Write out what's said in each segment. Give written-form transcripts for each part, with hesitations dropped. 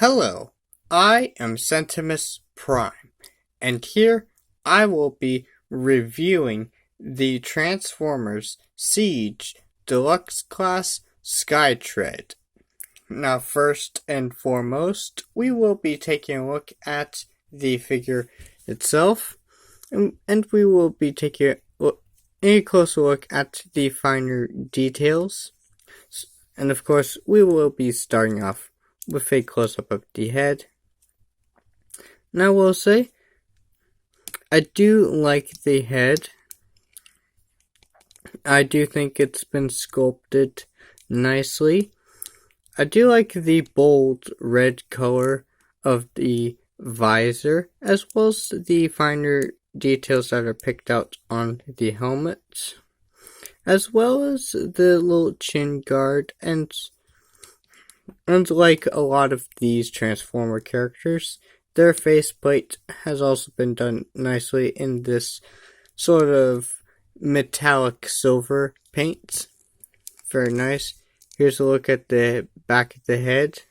Hello, I am Centimus Prime, and here I will be reviewing the Transformers Siege Deluxe Class Skytread. Now, first and foremost, we will be taking a look at the figure itself, and we will be taking a closer look at the finer details. And of course, we will be starting off with a close-up of the head. Now, I will say, I do like the head. I do think it's been sculpted nicely. I do like the bold red color of the visor, as well as the finer details that are picked out on the helmet, as well as the little chin guard, and like a lot of these Transformer characters, their faceplate has also been done nicely in this sort of metallic silver paint. Very nice. Here's a look at the back of the head.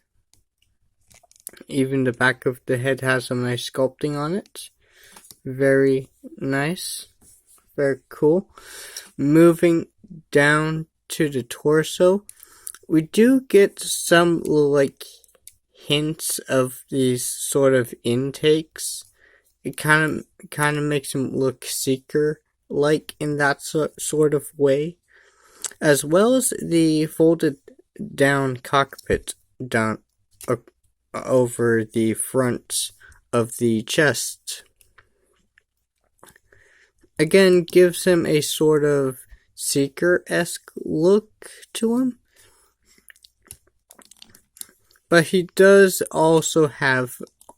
Even the back of the head has some nice sculpting on it. Very nice. Very cool. Moving down to the torso, we do get some like hints of these sort of intakes. It kind of makes him look Seeker-like in that sort of way, as well as the folded down cockpit down over the front of the chest. Again, gives him a sort of Seeker-esque look to him. But he does also have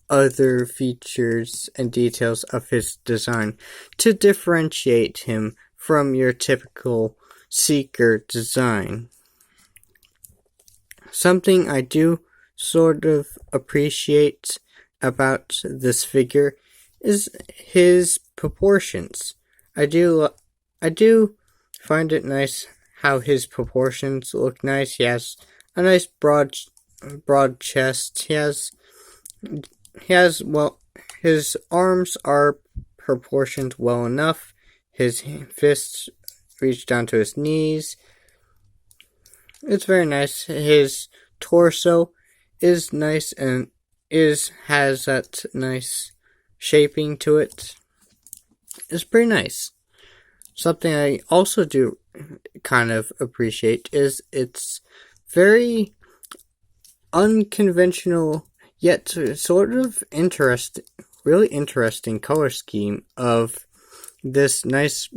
other features and details of his design to differentiate him from your typical Seeker design. Something I do sort of appreciate about this figure is his proportions. I do find it nice how his proportions look nice. He has a nice broad chest. He has his arms are proportioned well enough. His fists reach down to his knees. It's very nice. His torso is nice and has that nice shaping to it. It's pretty nice. Something I also do kind of appreciate is its very unconventional yet sort of really interesting color scheme of this nice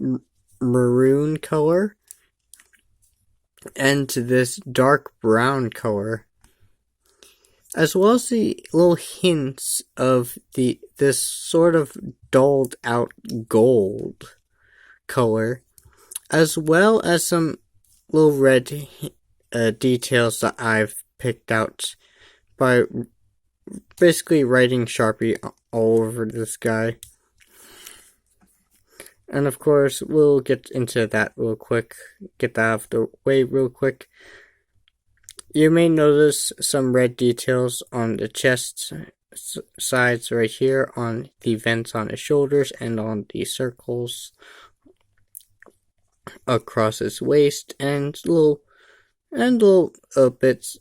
maroon color and this dark brown color, as well as the little hints of this sort of dulled out gold color, as well as some little red details that I've picked out by basically writing Sharpie all over this guy. And of course, we'll get into that real quick, get that out of the way real quick. You may notice some red details on the chest sides right here, on the vents on his shoulders, and on the circles across his waist, and little bits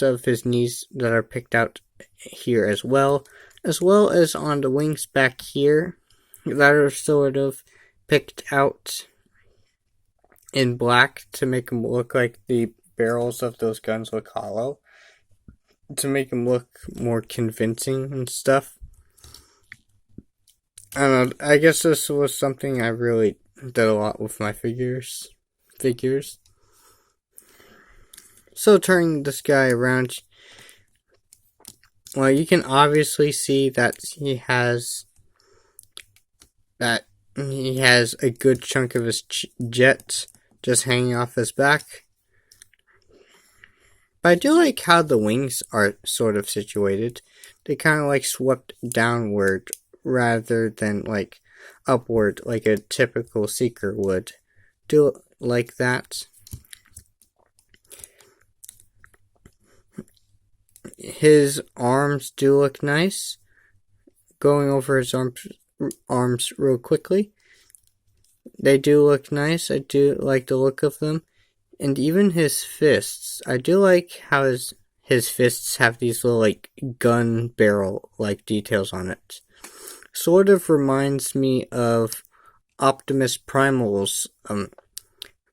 of his knees that are picked out here as well as on the wings back here that are sort of picked out in black to make them look like the barrels of those guns look hollow, to make them look more convincing and stuff. I don't know, I guess this was something I really did a lot with my figures. So turning this guy around, well, you can obviously see that he has a good chunk of his jet just hanging off his back. But I do like how the wings are sort of situated. They kind of like swept downward rather than like upward like a typical Seeker would. Do like that. His arms do look nice. Going over his arms real quickly. They do look nice. I do like the look of them. And even his fists. I do like how his fists have these little like gun barrel like details on it. Sort of reminds me of Optimus Primal's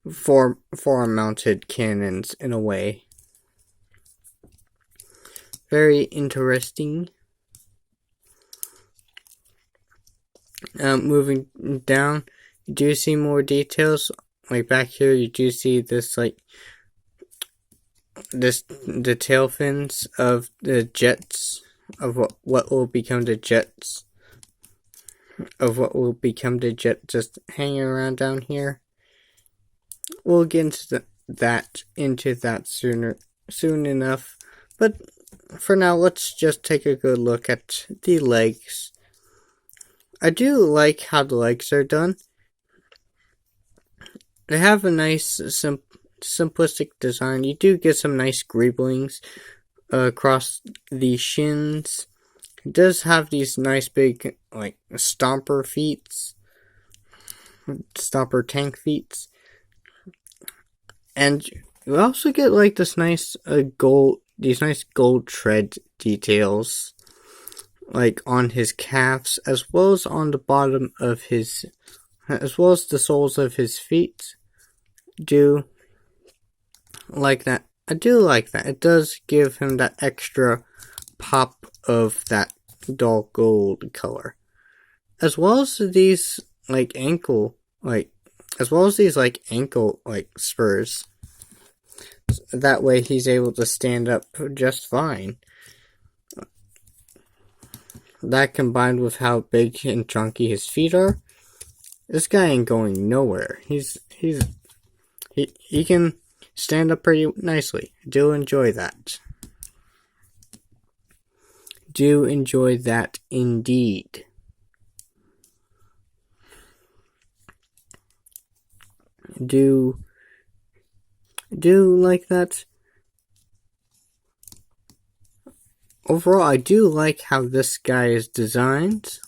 forearm mounted cannons in a way. Very interesting. Moving down, you do see more details. Like back here, you do see this the tail fins of the jets, of what will become the jets, just hanging around down here. We'll get into that soon enough. But for now, let's just take a good look at the legs. I do like how the legs are done. They have a nice, simplistic design. You do get some nice greeblings across the shins. It does have these nice big, like, stomper tank feet. And you also get, like, this nice these nice gold tread details, like, on his calves, as well as on the bottom of as well as the soles of his feet. Do like that. I do like that. It does give him that extra pop of that dull gold color. As well as these ankle spurs. That way he's able to stand up just fine. That combined with how big and chunky his feet are, this guy ain't going nowhere. He can stand up pretty nicely. Do enjoy that. Do enjoy that indeed. Do like that. Overall, I do like how this guy is designed.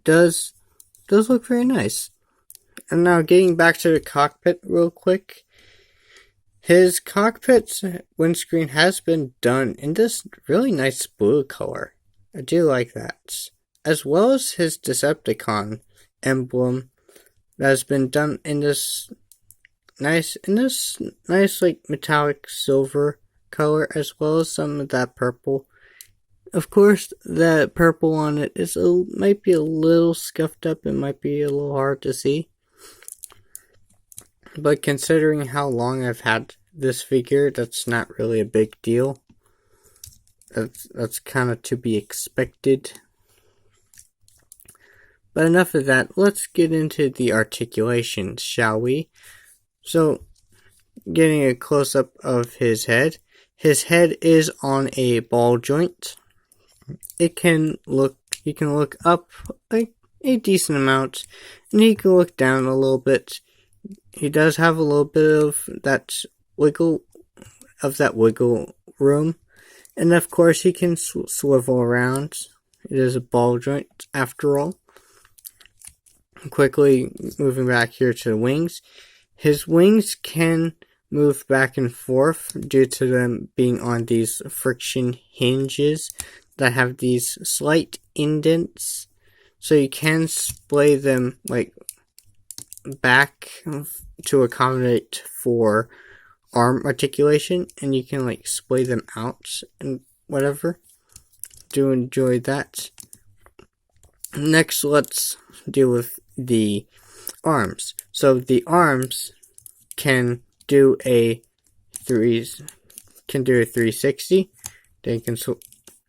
Does look very nice. And now getting back to the cockpit real quick. His cockpit windscreen has been done in this really nice blue color. I do like that. As well as his Decepticon emblem that has been done in this nice like metallic silver color, as well as some of that purple. Of course, that purple on it might be a little scuffed up. It might be a little hard to see. But considering how long I've had this figure, that's not really a big deal. That's kind of to be expected. But enough of that. Let's get into the articulations, shall we? So, getting a close-up of his head. His head is on a ball joint. You can look up a decent amount, and he can look down a little bit. He does have a little bit of that wiggle room, and of course he can swivel around. It is a ball joint after all. Quickly moving back here to the wings. His wings can move back and forth due to them being on these friction hinges that have these slight indents, so you can splay them back to accommodate for arm articulation, and you can splay them out and whatever. Do enjoy that. Next, let's deal with the arms. So the arms can do a 360. They can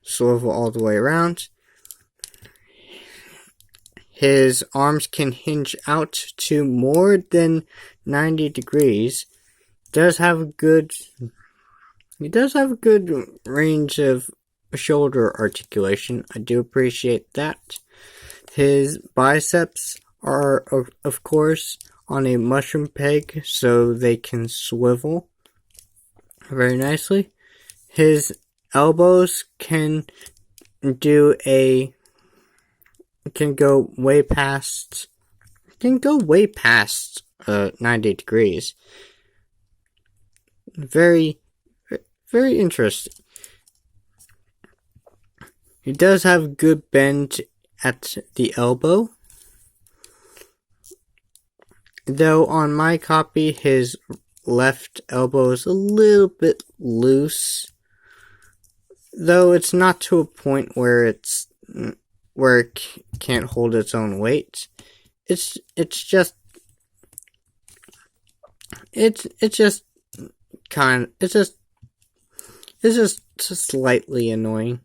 swivel all the way around. His arms can hinge out to more than 90 degrees. He does have a good range of shoulder articulation. I do appreciate that. His biceps are, of course, on a mushroom peg, so they can swivel very nicely. His elbows can go way past 90 degrees. Very, very interesting. He does have good bend at the elbow, though on my copy his left elbow is a little bit loose, though it's not to a point where it can't hold its own weight. It's just slightly annoying.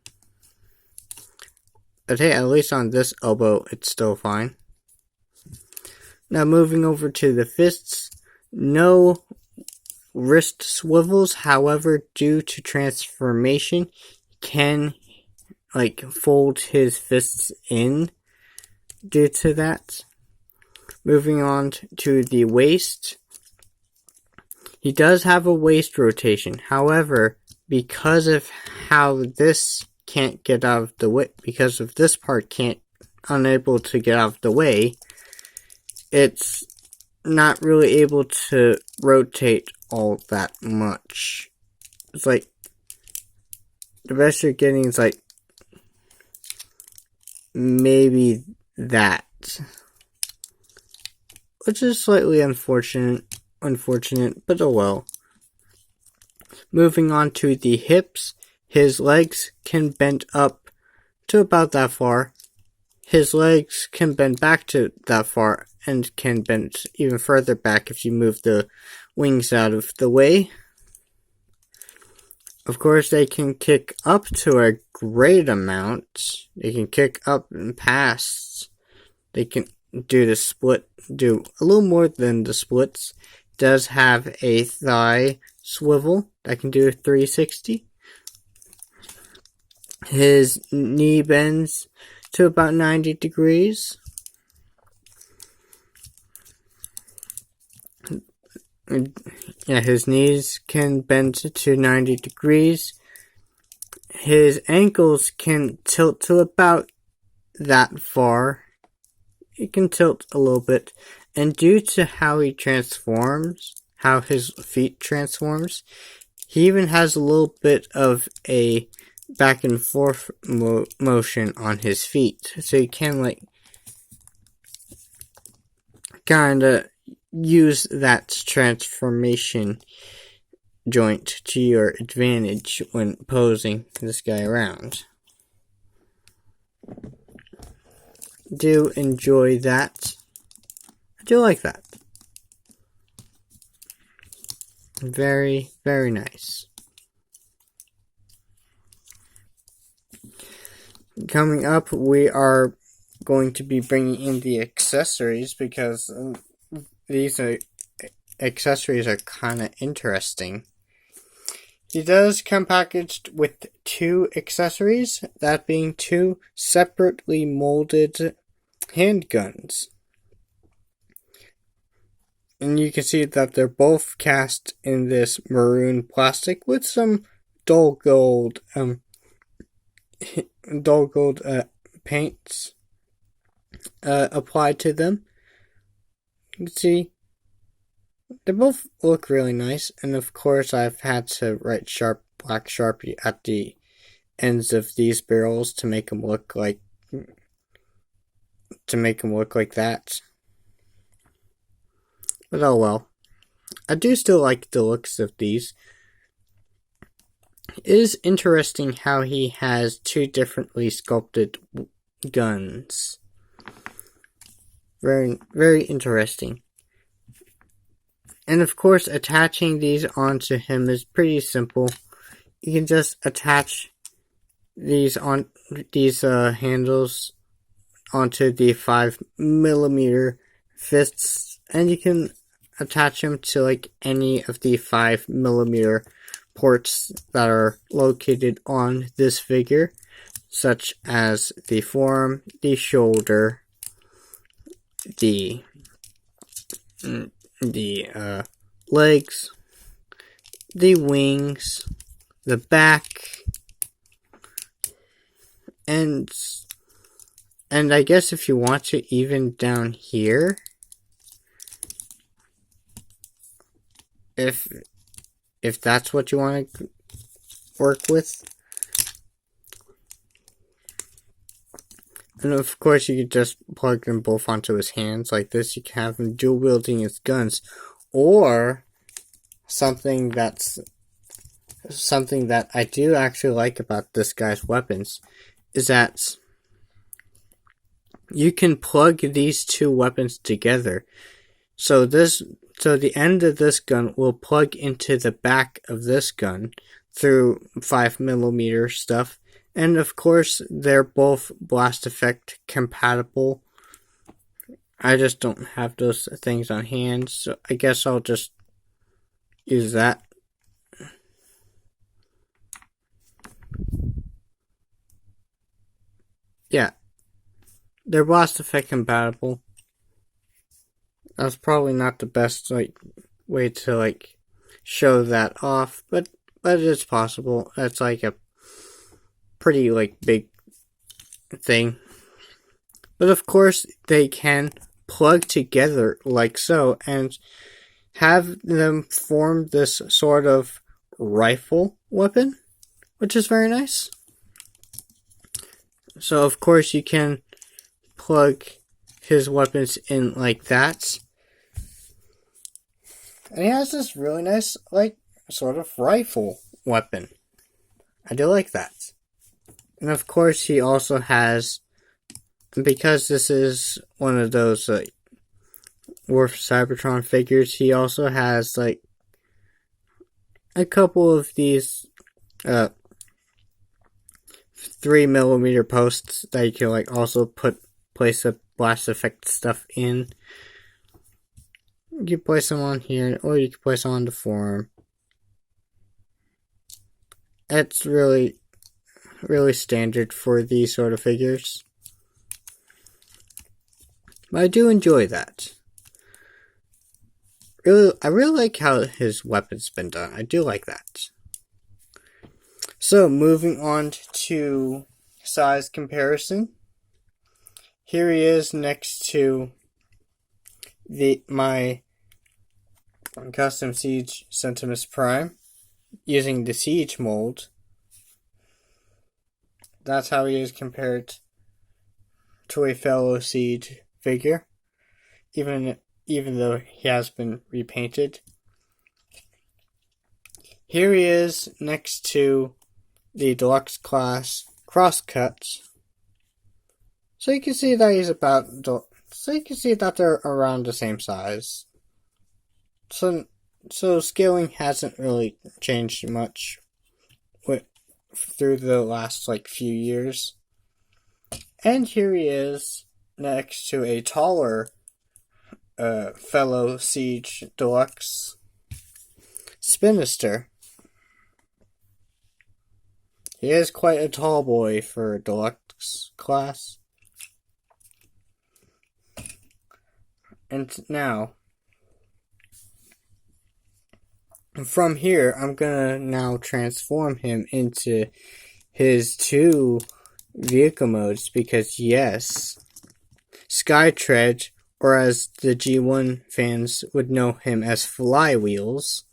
But hey, at least on this elbow, it's still fine. Now moving over to the fists, no wrist swivels. However, due to transformation, can fold his fists in due to that. Moving on to the waist. He does have a waist rotation. However, because of how this can't get out of the way, because of this part unable to get out of the way, it's not really able to rotate all that much. It's like, the best you're getting is like, maybe that. Which is slightly unfortunate, but oh well. Moving on to the hips, his legs can bend up to about that far. His legs can bend back to that far, and can bend even further back if you move the wings out of the way. Of course, they can kick up to a great amount. They can kick up and past. They can do a little more than the splits. Does have a thigh swivel that can do a 360. His knee bends to about 90 degrees. Yeah, his knees can bend to 90 degrees. His ankles can tilt to about that far. It can tilt a little bit. And due to how he transforms, how his feet transforms, he even has a little bit of a back and forth motion on his feet. So you can kinda use that transformation joint to your advantage when posing this guy around. Do enjoy that. I do like that. Very, very nice. Coming up, we are going to be bringing in the accessories because these accessories are kind of interesting. He does come packaged with 2 accessories, that being 2 separately molded handguns. And you can see that they're both cast in this maroon plastic with some dull gold paints applied to them. You can see they both look really nice, and of course I've had to write black Sharpie at the ends of these barrels to make them look like that. But oh well. I do still like the looks of these. It is interesting how he has 2 differently sculpted guns. Very, very interesting. And of course, attaching these onto him is pretty simple. You can just attach these handles onto the 5mm fists, and you can attach them to any of the 5mm ports that are located on this figure, such as the forearm, the shoulder, the legs, the wings, the back, and I guess if you want to, even down here, if that's what you want to work with. And of course you could just plug them both onto his hands like this. You can have him dual wielding his guns. Or something that I do actually like about this guy's weapons is that you can plug these two weapons together. So the end of this gun will plug into the back of this gun through 5mm stuff. And of course, they're both blast effect compatible. I just don't have those things on hand, so I guess I'll just use that. Yeah, they're blast effect compatible. That's probably not the best way to show that off, but it's possible. That's a pretty big thing. But of course they can plug together like so and have them form this sort of rifle weapon, which is very nice. So of course you can plug his weapons in like that. And he has this really nice sort of rifle weapon. I do like that. And of course he also has, because this is one of those War for Cybertron figures, he also has a couple of these 3mm posts that you can also place the blast effect stuff in. You can place them on here, or you can place them on the forearm. That's really standard for these sort of figures. But I do enjoy that. I really like how his weapon's been done. I do like that. So, moving on to size comparison. Here he is next to my Custom Siege Centimus Prime, using the Siege mold. That's how he is compared to a fellow Siege figure, even though he has been repainted. Here he is next to the deluxe class crosscuts. So you can see that they're around the same size. So scaling hasn't really changed much through the last few years. And here he is next to a taller fellow Siege Deluxe Spinister. He is quite a tall boy for a Deluxe class. And now, from here, I'm gonna now transform him into his two vehicle modes, because yes, Skytread, or as the G1 fans would know him as Flywheels,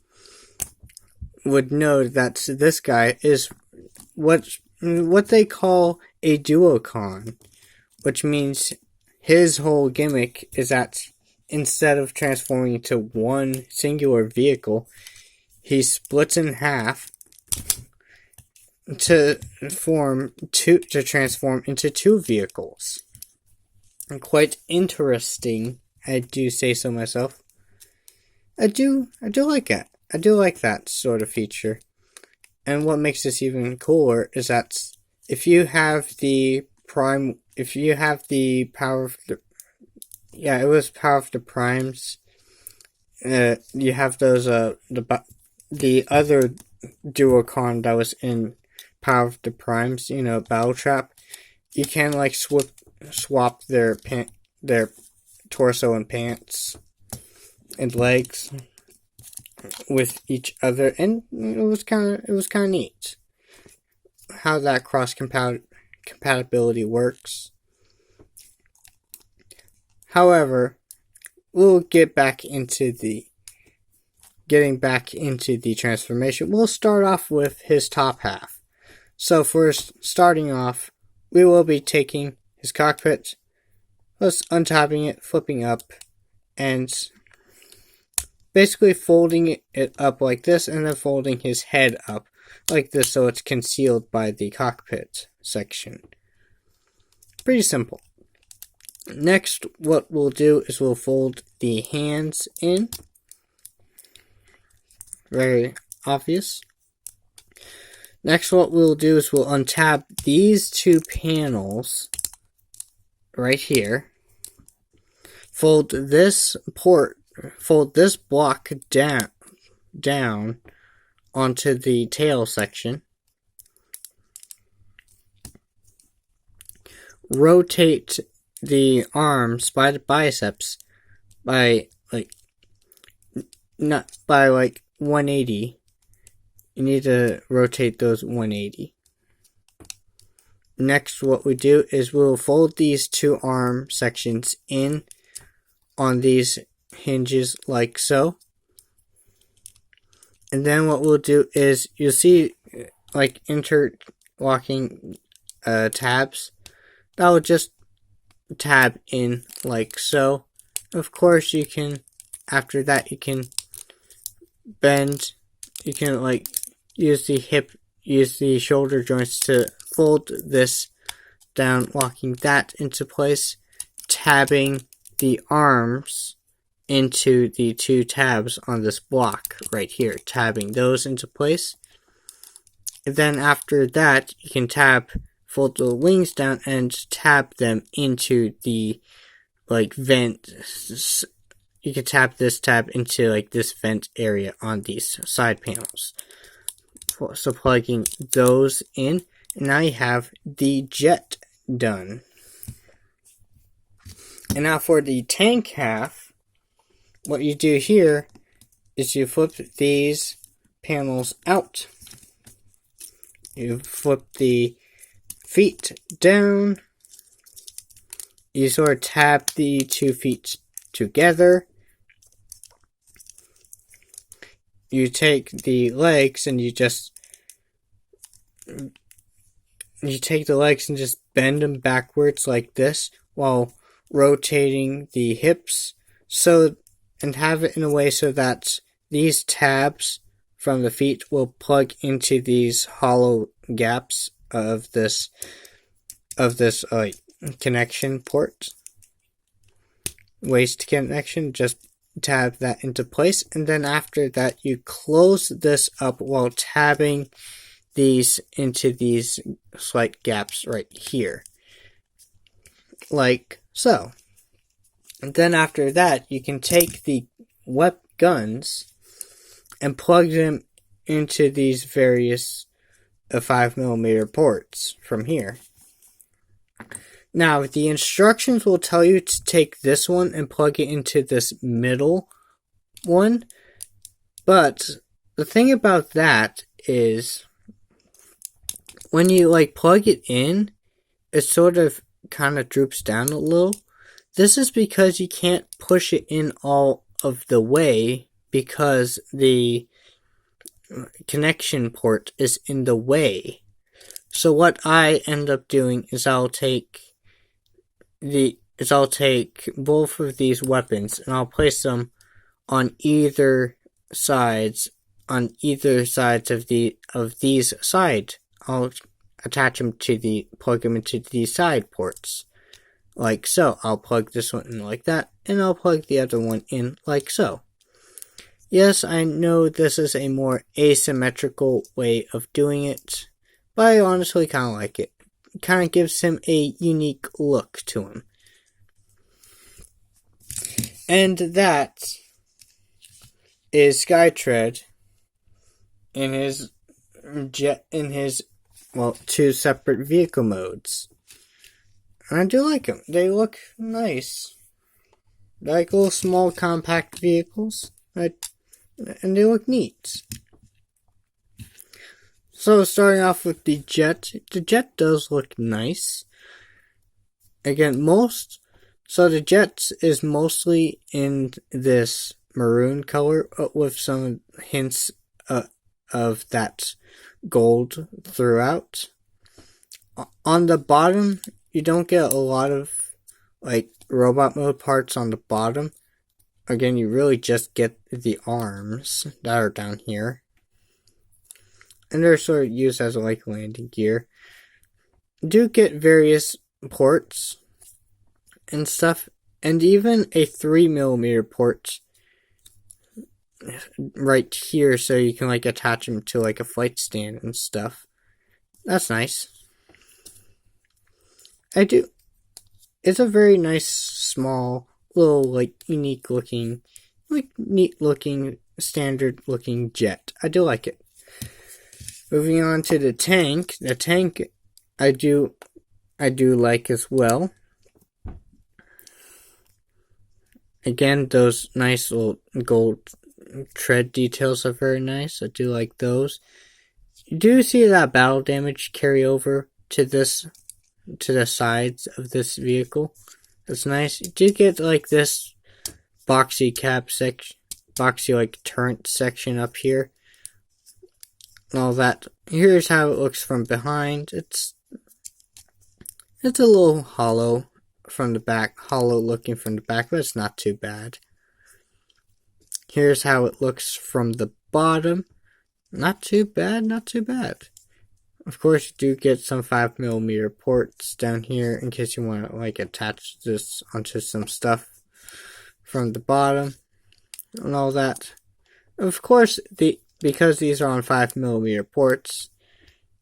would know that this guy is what they call a duocon, which means his whole gimmick is that instead of transforming into one singular vehicle, he splits in half to transform into two vehicles. And quite interesting, I do say so myself. I do like that. I do like that sort of feature. And what makes this even cooler is that if you have the power of the, it was Power of the Primes. You have those the other duocon that was in Power of the Primes, Battle Trap. You can swap their torso and pants and legs. with each other, and it was kind of neat how that cross compatibility works. However, we'll getting back into the transformation. We'll start off with his top half. So first, starting off, we will be taking his cockpit, us untabbing it, flipping up, and basically folding it up like this, and then folding his head up like this so it's concealed by the cockpit section. Pretty simple. Next, what we'll do is we'll fold the hands in. Very obvious. Next, what we'll do is we'll untab these two panels right here. Fold this block down onto the tail section. Rotate the arms by the biceps by 180. You need to rotate those 180. Next, what we do is we'll fold these two arm sections in on these hinges like so. And then what we'll do is you'll see like interlocking tabs. That will just tab in like so. Of course, you can, after that, you can bend, you can like use the shoulder joints to fold this down, locking that into place, tabbing the arms into the two tabs on this block right here, tabbing those into place. And then after that, you can fold the wings down and tab them into the vent. You can tap this tab into this vent area on these side panels. So plugging those in, and now you have the jet done. And now for the tank half, what you do here is you flip these panels out. You flip the feet down. You sort of tap the 2 feet together. You take the legs and you take the legs and just bend them backwards like this while rotating the hips and have it in a way so that these tabs from the feet will plug into these hollow gaps of this connection port, waist connection. Just tab that into place, and then after that you close this up while tabbing these into these slight gaps right here, like so. And then after that you can take the guns and plug them into these various 5mm ports from here. Now, the instructions will tell you to take this one and plug it into this middle one, but the thing about that is when you plug it in, it sort of kind of droops down a little. This is because you can't push it in all of the way because the connection port is in the way. So what I end up doing is I'll take both of these weapons and I'll place them on either sides of these side. I'll attach them plug them into these side ports, like so. I'll plug this one in like that, and I'll plug the other one in like so. Yes, I know this is a more asymmetrical way of doing it, but I honestly kind of like it. It kind of gives him a unique look to him. And that is Skytread in his two separate vehicle modes. And I do like them. They look nice. They're like little small compact vehicles. and they look neat. So starting off with the jet does look nice. Again, so the jet is mostly in this maroon color with some hints of that gold throughout. On the bottom, you don't get a lot of like robot mode parts on the bottom. Again, you really just get the arms that are down here. And they're sort of used as like landing gear. You do get various ports and stuff, and even a 3mm port right here, so you can like attach them to like a flight stand and stuff. That's nice. It's a very nice, small, little, like, unique looking, like, neat looking, standard looking jet. I do like it. Moving on to the tank. The tank, I do like as well. Again, those nice little gold tread details are very nice. I do like those. You do see that battle damage carry over to the sides of this vehicle. That's nice. You do get like this boxy like turret section up here. And all that. Here's how it looks from behind. It's a little hollow from the back, hollow looking from the back, but it's not too bad. Here's how it looks from the bottom. Not too bad, not too bad. Of course, you do get some 5mm ports down here in case you want to like attach this onto some stuff from the bottom and all that. Of course, because these are on 5mm ports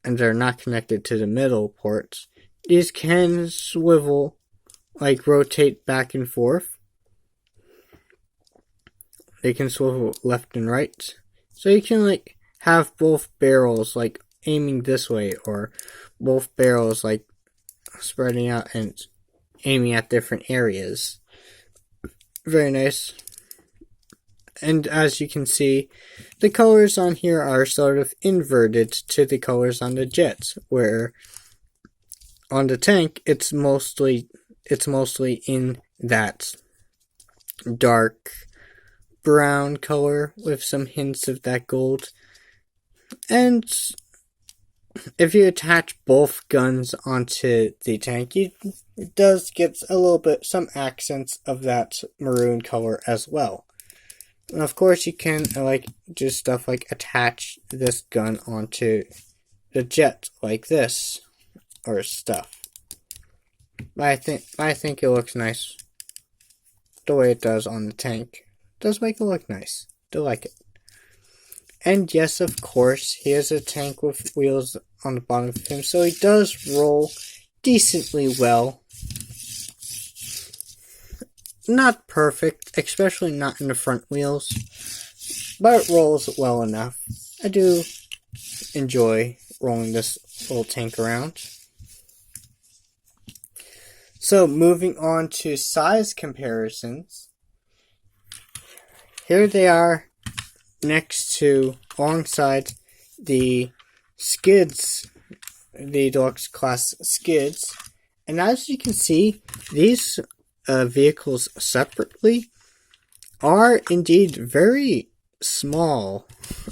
and they're not connected to the middle ports, these can swivel, like rotate back and forth. They can swivel left and right. So you can like have both barrels like aiming this way, or both barrels like spreading out and aiming at different areas. Very nice. And as you can see, the colors on here are sort of inverted to the colors on the jets, where on the tank it's mostly in that dark brown color with some hints of that gold. And if you attach both guns onto the tank, it does get a little bit, some accents of that maroon color as well. And of course you can like do stuff like attach this gun onto the jet like this or stuff. But I think it looks nice the way it does on the tank. It does make it look nice. Do like it. And yes, of course, he has a tank with wheels on the bottom of him, so he does roll decently well. Not perfect, especially not in the front wheels, but it rolls well enough. I do enjoy rolling this little tank around. So, moving on to size comparisons. Here they are alongside the skids, the deluxe class skids. And as you can see, these vehicles separately are indeed very small,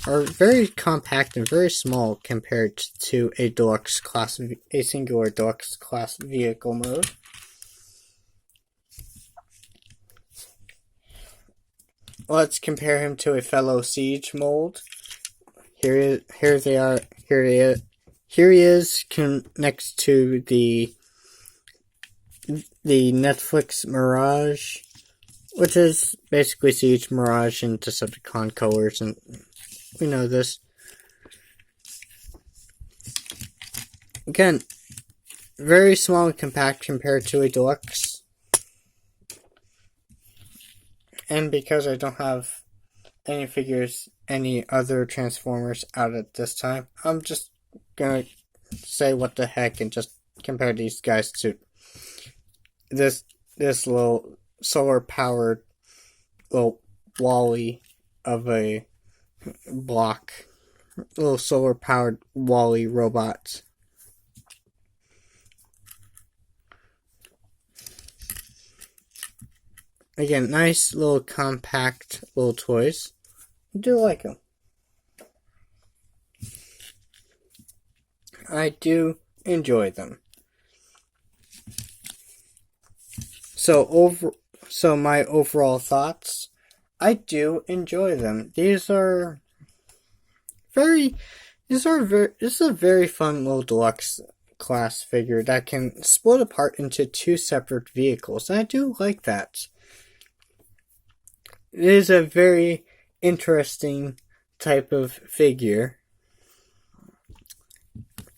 are very compact and very small compared to a singular deluxe class vehicle mode. Let's compare him to a fellow Siege mold. Here he is next to the Netflix Mirage, which is basically Siege, Mirage, and Decepticon colors, and we know this. Again, very small and compact compared to a deluxe. And because I don't have any other Transformers out at this time, I'm just gonna say what the heck and just compare these guys to this little solar powered little Wally of a block, little solar powered Wall-E robots. Again, nice little compact little toys. I do like them. I do enjoy them. So my overall thoughts, I do enjoy them. This is a very fun little deluxe class figure that can split apart into two separate vehicles, and I do like that. It is a very interesting type of figure.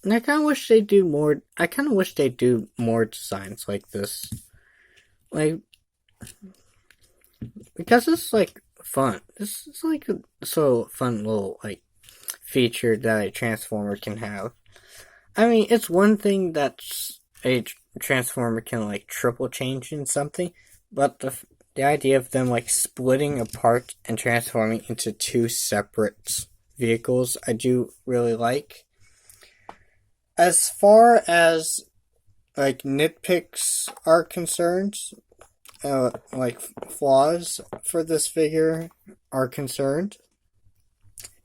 And I kind of wish they do more. I kind of wish they do more designs like this, like, because it's like fun. It's like a so fun little like feature that a transformer can have. I mean, it's one thing that a transformer can like triple change in something, but the idea of them like splitting apart and transforming into two separate vehicles, I do really like. As far as like nitpicks are concerned, like flaws for this figure are concerned,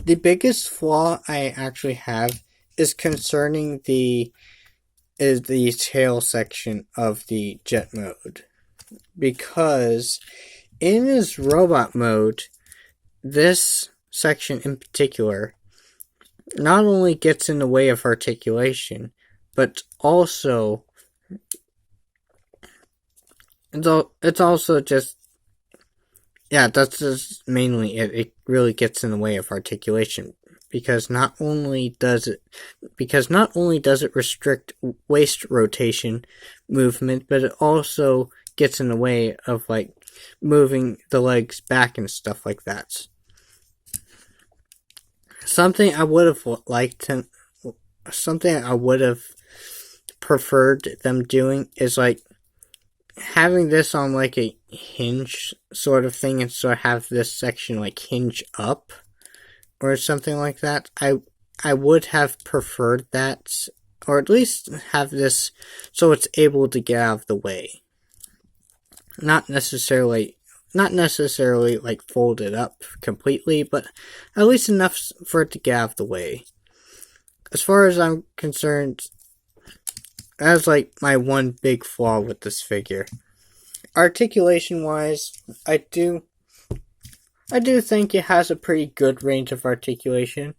the biggest flaw I actually have is concerning the tail section of the jet mode. Because in his robot mode, this section in particular not only gets in the way of articulation, but also it's also just, yeah, that's just mainly it. It really gets in the way of articulation because not only does it restrict waist rotation movement, but it also gets in the way of like moving the legs back and stuff like that. Something I would have preferred them doing is like having this on like a hinge sort of thing, and so have this section like hinge up or something like that. I would have preferred that, or at least have this so it's able to get out of the way. Not necessarily like fold it up completely, but at least enough for it to get out of the way. As far as I'm concerned, that's like my one big flaw with this figure. Articulation wise, I do think it has a pretty good range of articulation.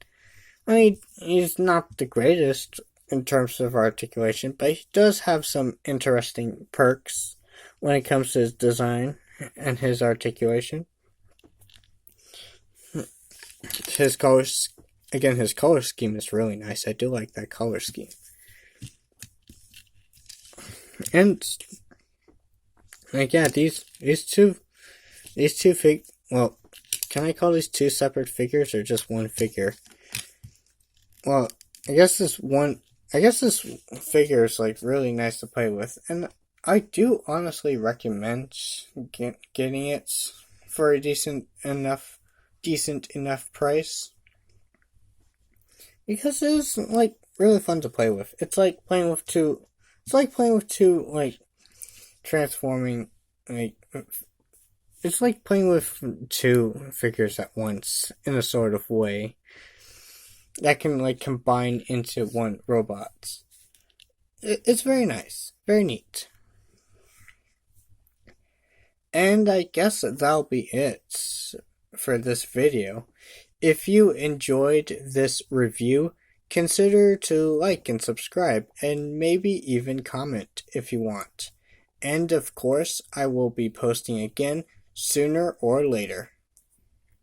I mean, he's not the greatest in terms of articulation, but he does have some interesting perks when it comes to his design and his articulation. His color scheme is really nice. I do like that color scheme. And like, yeah, these two well, can I call these two separate figures or just one figure? Well, I guess this figure is like really nice to play with, and I do honestly recommend getting it for a decent enough price, because it is like really fun to play with. It's like playing with two like transforming, like it's like playing with two figures at once in a sort of way that can like combine into one robot. It's very nice, very neat. And I guess that'll be it for this video. If you enjoyed this review, consider to like and subscribe, and maybe even comment if you want. And of course, I will be posting again sooner or later.